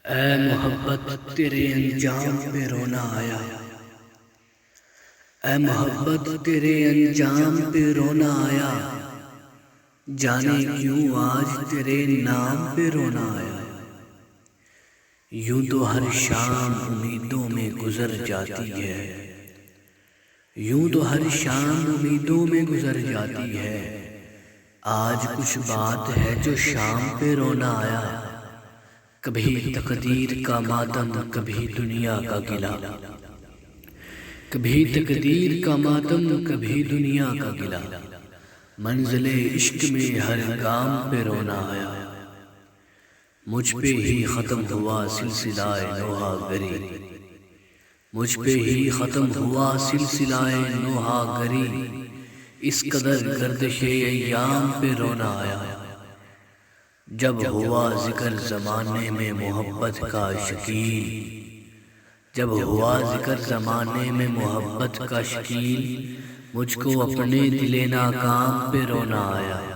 اے محبت تیرے انجام پہ رونا آیا، اے محبت تیرے انجام پہ رونا آیا، جانے کیوں آج تیرے نام پہ رونا آیا۔ یوں تو ہر شام امیدوں میں گزر جاتی ہے، یوں تو ہر شام امیدوں میں گزر جاتی ہے، آج کچھ بات ہے جو شام پہ رونا آیا۔ کبھی تقدیر کا ماتم، کبھی دنیا کا گلہ، کبھی تقدیر کا ماتم، کبھی دنیا کا گلہ، منزل عشق میں ہر گام پہ رونا آیا۔ مجھ پہ ہی ختم ہوا سلسلہ نوحہ گری، مجھ پہ ہی ختم ہوا سلسلہ نوحہ گری، اس قدر گردش ایام پہ رونا آیا۔ جب ہوا ذکر زمانے میں محبت کا شکیل، جب ہوا ذکر زمانے میں محبت کا شکیل، مجھ کو اپنے دل ناکام پہ رونا آیا۔